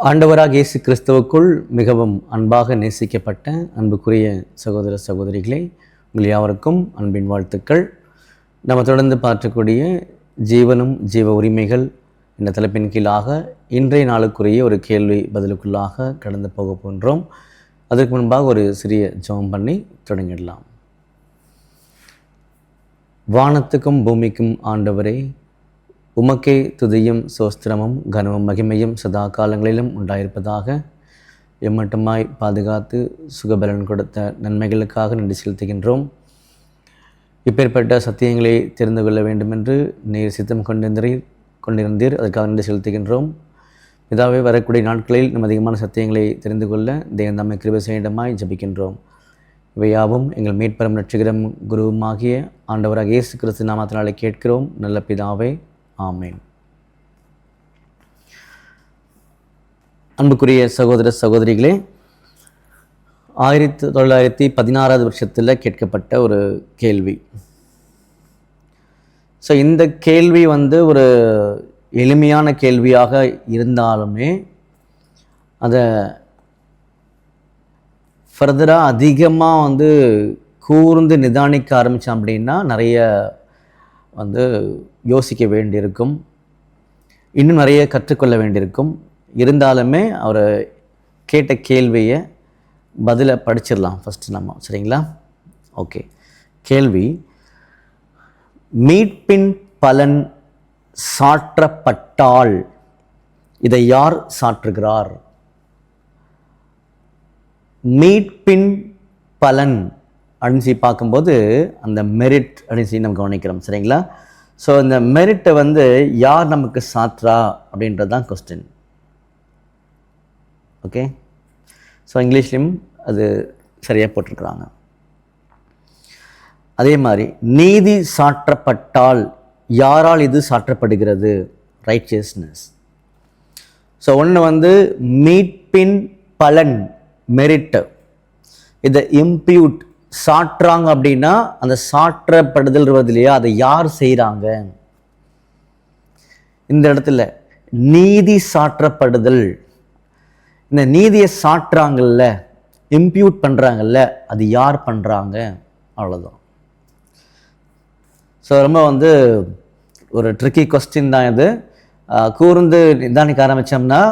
ஆண்டவராக இயேசு கிறிஸ்துவுக்குள் மிகவும் அன்பாக நேசிக்கப்பட்ட அன்புக்குரிய சகோதர சகோதரிகளே, உங்கள் யாவருக்கும் அன்பின் வாழ்த்துக்கள். நம்ம தொடர்ந்து பார்க்கக்கூடிய ஜீவனும் ஜீவ உரிமைகள் என்ற தலைப்பின் கீழாக இன்றைய நாளுக்குரிய ஒரு கேள்வி பதிலுக்குள்ளாக கடந்து போக போன்றோம். அதற்கு முன்பாக ஒரு சிறிய ஜெபம் பண்ணி தொடங்கிடலாம். வானத்துக்கும் பூமிக்கும் ஆண்டவரே, உமக்கே துதியும் சோஸ்திரமும் கனமும் மகிமையும் சதா காலங்களிலும் உண்டாயிருப்பதாக. எம்மட்டுமாய் பாதுகாத்து சுகபலன் கொடுத்த நன்மைகளுக்காக நன்றி செலுத்துகின்றோம். இப்பேற்பட்ட சத்தியங்களை தெரிந்து கொள்ள வேண்டுமென்று நீர் சித்தம் கொண்டிருந்தீர், அதற்காக நன்றி செலுத்துகின்றோம். இதாவே வரக்கூடிய நாட்களில் நம்ம அதிகமான சத்தியங்களை தெரிந்து கொள்ள தேவன் நம்மை கிருபை செய்யுமாய் ஜெபிக்கின்றோம். இவையாவும் எங்கள் மீட்பெரும் இரட்சகரும் குருவுமாகிய ஆண்டவராக இயேசு கிறிஸ்து நாமத்தினாலே கேட்கிறோம் நல்ல பிதாவே, ஆமேன். அன்புக்குரிய சகோதர சகோதரிகளே, 1916 வருஷத்தில் கேட்கப்பட்ட ஒரு கேள்வி. ஸோ இந்த கேள்வி ஒரு எளிமையான கேள்வியாக இருந்தாலுமே அதை ஃபர்தராக அதிகமாக கூர்ந்து நிதானிக்க ஆரம்பித்தோம் அப்படின்னா நிறைய யோசிக்க வேண்டியிருக்கும், இன்னும் நிறைய கற்றுக்கொள்ள வேண்டியிருக்கும். இருந்தாலுமே அவர் கேட்ட கேள்வியை பதிலை படிச்சிடலாம் ஃபஸ்ட்டு நம்ம, சரிங்களா? ஓகே. கேள்வி: மீட்பின் பலன் சாற்றப்பட்டால் இதை யார் சாற்றுகிறார்? மீட்பின் பலன் அப்படின்னு பார்க்கும்போது அந்த மெரிட் அப்படின்னு நம்ம கவனிக்கிறோம், சரிங்களா? ஸோ இந்த மெரிட்டை யார் நமக்கு சாற்றா அப்படின்றது தான் கொஸ்டின். ஓகே. ஸோ இங்கிலீஷ்லேயும் அது சரியாக போட்டிருக்கிறாங்க. அதே மாதிரி நீதி சாற்றப்பட்டால் யாரால் இது சாற்றப்படுகிறது? ரைச்சியஸ்னஸ். ஸோ ஒன்று மீட்பின் பலன், மெரிட். இதை இம்ப்யூட் சாற்றாங்க அப்படின்னா அந்த சாற்றப்படுதல் வருது இல்லையா, அதை யார் செய்கிறாங்க? இந்த இடத்துல நீதி சாற்றப்படுதல், இந்த நீதியை சாற்றாங்கல்ல, இம்ப்யூட் பண்ணுறாங்கல்ல, அது யார் பண்ணுறாங்க? அவ்வளோதான். ஸோ ரொம்ப ஒரு ட்ரிக்கி கொஸ்டின் தான் இது. கூர்ந்து நிதானிக்க ஆரம்பித்தோம்னா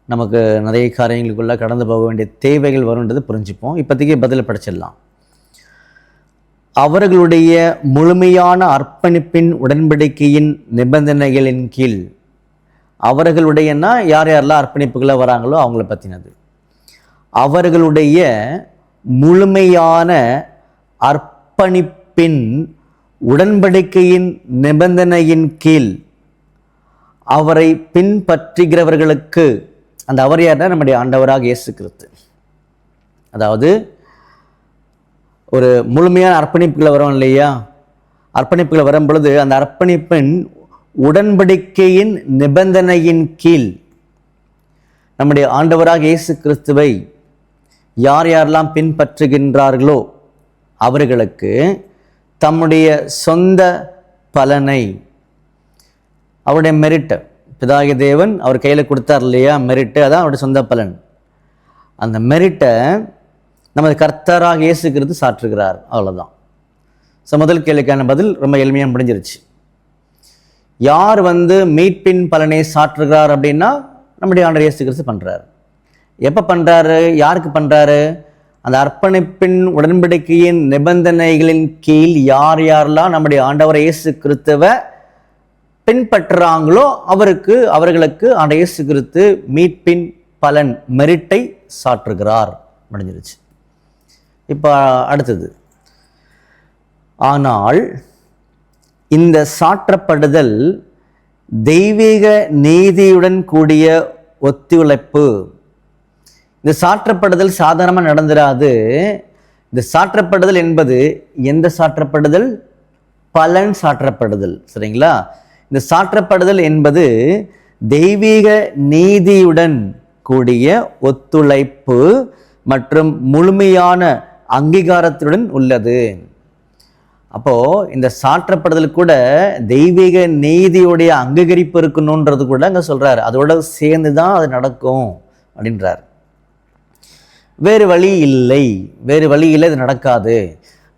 நமக்கு நிறைய காரியங்களுக்குள்ளே கடந்து போக வேண்டிய தேவைகள் வரும்ன்றது புரிஞ்சுப்போம். இப்போதைக்கு பதிலை படிச்சிடலாம். அவர்களுடைய முழுமையான அர்ப்பணிப்பின் உடன்படிக்கையின் நிபந்தனைகளின் கீழ். அவர்களுடையன்னா யார் யாரெல்லாம் அர்ப்பணிப்புகளை வராங்களோ அவங்கள பற்றினது. அவர்களுடைய முழுமையான அர்ப்பணிப்பின் உடன்படிக்கையின் நிபந்தனையின் கீழ் அவரை பின்பற்றுகிறவர்களுக்கு, அந்த அவர் யார்னா நம்முடைய ஆண்டவராக இயேசு கிறிஸ்து. அதாவது ஒரு முழுமையான அர்ப்பணிப்புகளை வரும் இல்லையா, அர்ப்பணிப்புகளை வரும் பொழுது அந்த அர்ப்பணிப்பின் உடன்படிக்கையின் நிபந்தனையின் கீழ் நம்முடைய ஆண்டவராக இயேசு கிறிஸ்துவை யார் யாரெல்லாம் பின்பற்றுகின்றார்களோ அவர்களுக்கு தம்முடைய சொந்த பலனை, அவருடைய மெரிட், பிதாகிய தேவன் அவர் கையில் கொடுத்தார் இல்லையா, மெரிட்டு, அதான் அவருடைய சொந்த பலன். அந்த மெரிட்டை நமது கர்த்தராக இயேசு கிறிஸ்து சாற்றுகிறார், அவ்வளோதான். ஸோ முதல் கேள்விக்கான பதில் ரொம்ப எளிமையாக முடிஞ்சிருச்சு. யார் மீட்பின் பலனை சாற்றுகிறார் அப்படின்னா நம்முடைய ஆண்டவர் இயேசு கிறிஸ்து பண்ணுறாரு. எப்போ பண்ணுறாரு, யாருக்கு பண்ணுறாரு? அந்த அர்ப்பணிப்பின் உடன்படிக்கையின் நிபந்தனைகளின் கீழ் யார் யாரெல்லாம் நம்முடைய ஆண்டவர் இயேசு கிறிஸ்துவை பின்பற்றுறாங்களோ அவர்களுக்கு ஆண்டவர் இயேசு கிறிஸ்து மீட்பின் பலன், மெரிட்டை சாற்றுகிறார். முடிஞ்சிருச்சு. இப்போ அடுத்தது, ஆனால் இந்த சாற்றப்படுதல் தெய்வீக நீதியுடன் கூடிய ஒத்துழைப்பு. இந்த சாற்றப்படுதல் சாதாரணமாக நடந்துராது. இந்த சாற்றப்படுதல் என்பது எந்த சாற்றப்படுதல்? பலன் சாற்றப்படுதல், சரிங்களா? இந்த சாற்றப்படுதல் என்பது தெய்வீக நீதியுடன் கூடிய ஒத்துழைப்பு மற்றும் முழுமையான அங்கீகாரத்துடன் உள்ளது. அப்போது இந்த சாற்றப்படுதல் கூட தெய்வீக நீதியுடைய அங்கீகரிப்பு இருக்கணுன்றது கூட அங்கே சொல்கிறார். அதோட சேர்ந்து தான் அது நடக்கும் அப்படின்றார். வேறு வழி இல்லை, இது நடக்காது.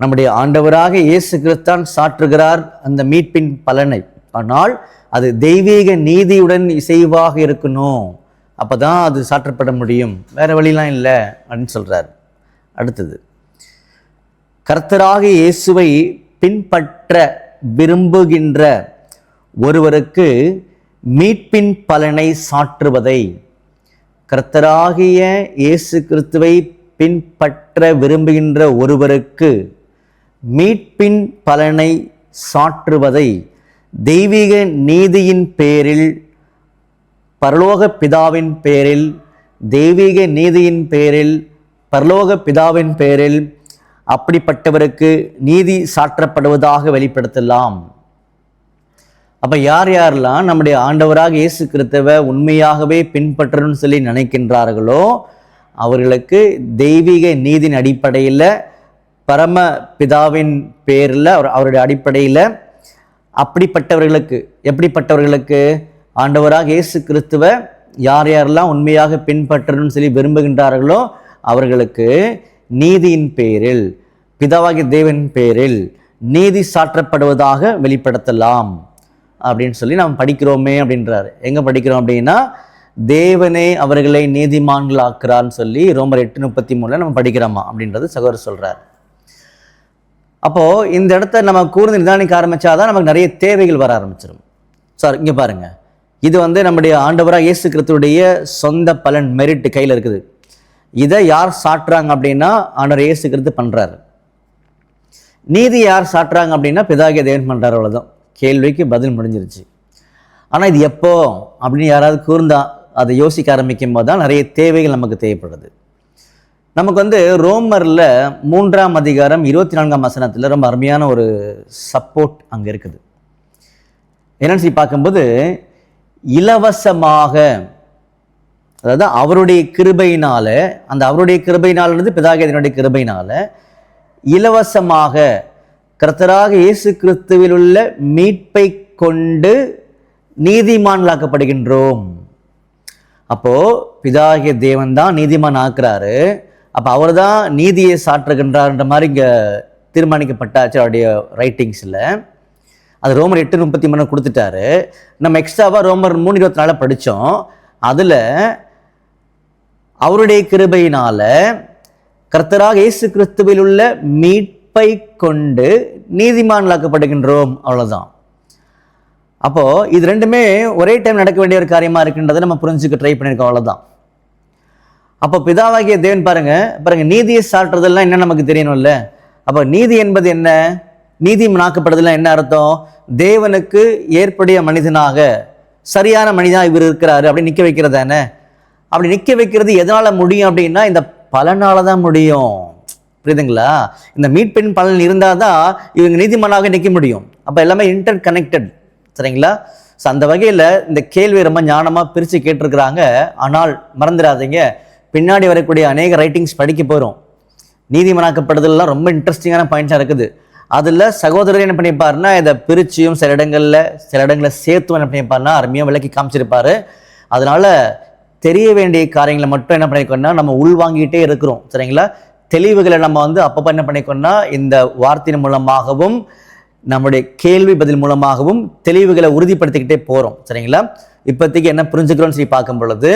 நம்முடைய ஆண்டவராக இயேசு கிறிஸ்தான் சாற்றுகிறார் அந்த மீட்பின் பலனை. ஆனால் அது தெய்வீக நீதியுடன் இசைவாக இருக்கணும், அப்போ தான் அது சாற்றப்பட முடியும், வேறு வழிலாம் இல்லை அப்படின்னு சொல்கிறார். அடுத்தது, கர்த்தராக இயேசுவை பின்பற்ற விரும்புகின்ற ஒருவருக்கு மீட்பின் பலனை சாற்றுவதை, கர்த்தராகிய இயேசு கிறிஸ்துவை பின்பற்ற விரும்புகின்ற ஒருவருக்கு மீட்பின் பலனை சாற்றுவதை தெய்வீக நீதியின் பேரில், பரலோக பிதாவின் பேரில், தெய்வீக நீதியின் பேரில், பரலோக பிதாவின் பேரில் அப்படிப்பட்டவருக்கு நீதி சாற்றப்படுவதாக வெளிப்படுத்தலாம். அப்போ யார் யாரெல்லாம் நம்முடைய ஆண்டவராக இயேசு கிறிஸ்துவை உண்மையாகவே பின்பற்றணும்னு சொல்லி நினைக்கின்றார்களோ அவர்களுக்கு தெய்வீக நீதியின் அடிப்படையில், பரம பிதாவின் பேரில், அவருடைய அடிப்படையில் அப்படிப்பட்டவர்களுக்கு, எப்படிப்பட்டவர்களுக்கு, ஆண்டவராக இயேசு கிறிஸ்துவை யார் யாரெல்லாம் உண்மையாக பின்பற்றணும்னு சொல்லி விரும்புகின்றார்களோ அவர்களுக்கு நீதியின் பேரில், பிதாவாகிய தேவனின் பேரில் நீதி சாற்றப்படுவதாக வெளிப்படுத்தலாம் அப்படின்னு சொல்லி நாம் படிக்கிறோமே அப்படின்றார். எங்கே படிக்கிறோம் அப்படின்னா, தேவனே அவர்களை நீதிமான்கள் ஆக்குறான்னு சொல்லி ரோமர் 8:33 நம்ம படிக்கிறோமா அப்படின்றது சகோதரர் சொல்கிறார். அப்போது இந்த இடத்த நம்ம கூர்ந்து நிதானிக்க ஆரம்பித்தாதான் நமக்கு நிறைய தேவைகள் வர ஆரம்பிச்சிடும். சார் இங்கே பாருங்கள், இது நம்முடைய ஆண்டவராக இயேசு கிறிஸ்துவுடைய சொந்த பலன், மெரிட் கையில் இருக்குது. இதை யார் சாட்டுறாங்க அப்படின்னா ஆண்டவர் இயேசு கிறிஸ்து பண்ணுறாரு. நீதி யார் சாட்டுறாங்க அப்படின்னா பிதாகிய தேவன் பண்ணுறாரு. அவ்வளோதான், கேள்விக்கு பதில் முடிஞ்சிருச்சு. ஆனால் இது எப்போ அப்படின்னு யாராவது கூர்ந்தா அதை யோசிக்க ஆரம்பிக்கும் போது தான் நிறைய தேவைகள் நமக்கு தேவைப்படுது. நமக்கு ரோமரில் 3ஆம் அதிகாரம் 24ஆம் வசனத்தில் ரொம்ப அருமையான ஒரு சப்போர்ட் அங்கே இருக்குது. என்னன்னு சொல்லி பார்க்கும்போது, இலவசமாக, அதாவது அவருடைய கிருபையினால, அந்த அவருடைய கிருபையினாலது பிதாகியனுடைய கிருபையினால இலவசமாக கர்த்தராக இயேசு கிறிஸ்துவில் உள்ள மீட்பை கொண்டு நீதிமான்களாக்கப்படுகின்றோம். அப்போ பிதாகிய தேவன் தான் நீதிமான் ஆக்குறாரு. அப்போ அவர் தான் நீதியை சாற்றுகின்றார்ன்ற மாதிரி இங்கே தீர்மானிக்கப்பட்டாச்சு அவருடைய ரைட்டிங்ஸில். அது ரோமர் 8:33 கொடுத்துட்டாரு. நம்ம எக்ஸ்ட்ராவாக ரோமர் 3:24 படித்தோம். அதில் அவருடைய கிருபையினால கர்த்தராக இயேசு கிறிஸ்துவில் உள்ள மீட்பை கொண்டு நீதிமான்களாக்கப்படுகின்றோம், அவ்வளோதான். அப்போது இது ரெண்டுமே ஒரே டைம் நடக்க வேண்டிய ஒரு காரியமாக இருக்குன்றதை நம்ம புரிஞ்சுக்க ட்ரை பண்ணியிருக்கோம், அவ்வளோதான். அப்போ பிதாவாகிய தேவன் பாருங்க நீதியை சாற்றுறதெல்லாம் என்ன நமக்கு தெரியணும்ல. அப்போ நீதி என்பது என்ன, நீதிமானாக்கப்படுதெல்லாம் என்ன அர்த்தம்? தேவனுக்கு ஏற்புடைய மனிதனாக, சரியான மனிதனாக இவர் இருக்கிறாரு அப்படி நிற்க வைக்கிறது தானே. அப்படி நிற்க வைக்கிறது எதனால் முடியும் அப்படின்னா இந்த பலனால தான் முடியும். புரியுதுங்களா? இந்த மீட்பின் பலன் இருந்தால் தான் இவங்க நீதிமானாக நிற்க முடியும். அப்போ எல்லாமே இன்டர் கனெக்டட், சரிங்களா? ஸோ அந்த வகையில் இந்த கேள்வியை ரொம்ப ஞானமாக பிரித்து கேட்டிருக்கிறாங்க. ஆனால் மறந்துடாதீங்க, பின்னாடி வரக்கூடிய அநேக ரைட்டிங்ஸ் படிக்க போகிறோம். நீதிமானாக்கப்படுதல்லாம் ரொம்ப இன்ட்ரெஸ்டிங்கான பாயிண்ட்ஸாக இருக்குது. அதில் சகோதரர் என்ன பண்ணியிருப்பாருன்னா இதை பிரிச்சியும் சில இடங்களில் சேர்த்தும் என்ன பண்ணியிருப்பாருன்னா அருமையாக விளக்கி காமிச்சிருப்பார். அதனால் தெரிய வேண்டிய காரியங்களை மட்டும் என்ன பண்ணிக்கோன்னா நம்ம உள்வாங்கிட்டே இருக்கிறோம், சரிங்களா? தெளிவுகளை நம்ம அப்பப்போ என்ன பண்ணிக்கோன்னா இந்த வார்த்தையின் மூலமாகவும் நம்முடைய கேள்வி பதில் மூலமாகவும் தெளிவுகளை உறுதிப்படுத்திக்கிட்டே போகிறோம், சரிங்களா? இப்போதைக்கு என்ன புரிஞ்சுக்கிறோன்னு சொல்லி பார்க்கும் பொழுது,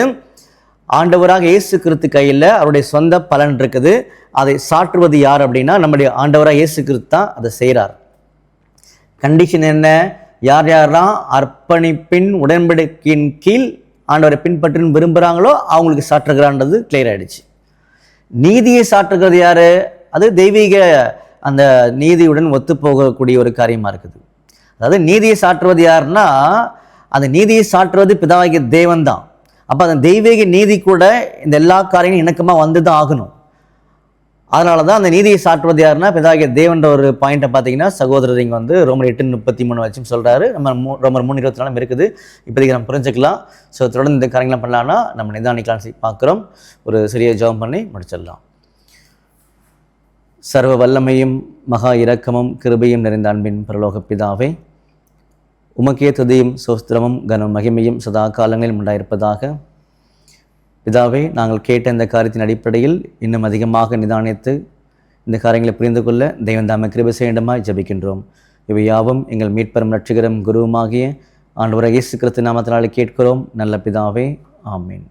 ஆண்டவராக இயேசு கிறிஸ்து கையில் அவருடைய சொந்த பலன் இருக்குது. அதை சாற்றுவது யார் அப்படின்னா நம்முடைய ஆண்டவராக இயேசு கிறிஸ்து தான் அதை செய்கிறார். கண்டிஷன் என்ன? யார் யாரெல்லாம் அர்ப்பணிப்பின் உடன்படிக்கையின் கீழ் ஆண்டவரை பின்பற்றின்னு விரும்புகிறாங்களோ அவங்களுக்கு சாற்றுகிறான்றது கிளியர் ஆகிடுச்சு. நீதியை சாற்றுகிறது யார்? அது தெய்வீக அந்த நீதியுடன் ஒத்து போகக்கூடிய ஒரு காரியமாக இருக்குது. அதாவது நீதியை சாற்றுவது யாருன்னா அந்த நீதியை சாற்றுவது பிதாவாகிய தேவன் தான். அப்போ அந்த தெய்வீக நீதி கூட இந்த எல்லா காரியங்களும் இணக்கமாக வந்து தான் ஆகணும். அதனால தான் அந்த நீதியை சாற்றுவது யாருன்னா பிதாகிய தேவன்ற ஒரு பாயிண்ட்டை பார்த்தீங்கன்னா சகோதரர் இங்கே ரோமர் 8:33 வச்சும் சொல்கிறாரு. நம்ம ரோமர் 3:24 இருக்குது. இப்போதைக்கு நம்ம புரிஞ்சுக்கலாம். ஸோ தொடர்ந்து இந்த காரியங்களாம் பண்ணலான்னா நம்ம நிதானிக்கலாம்னு சொல்லி பார்க்குறோம். ஒரு சிறிய ஜெபம் பண்ணி முடிச்சிடலாம். சர்வ வல்லமையும் மகா இரக்கமும் கிருபையும் நிறைந்த அன்பின் பரலோக பிதாவே, உமக்கே துதியும் சோஸ்திரமும் கனம் மகிமையும் சதா காலங்களில் உண்டாயிருப்பதாக. பிதாவே, நாங்கள் கேட்ட இந்த காரியத்தின் அடிப்படையில் இன்னும் அதிகமாக நிதானித்து இந்த காரியங்களை புரிந்து கொள்ள தெய்வம் தாமே கிருபை செய்யண்டுமாய் ஜெபிக்கின்றோம். இவை யாவும் எங்கள் மீட்பெரும் இரட்சகரும் குருவுமாகிய ஆண்டவராகிய இயேசு கிறிஸ்து நாமத்தினாலே கேட்கிறோம் நல்ல பிதாவே, ஆமீன்.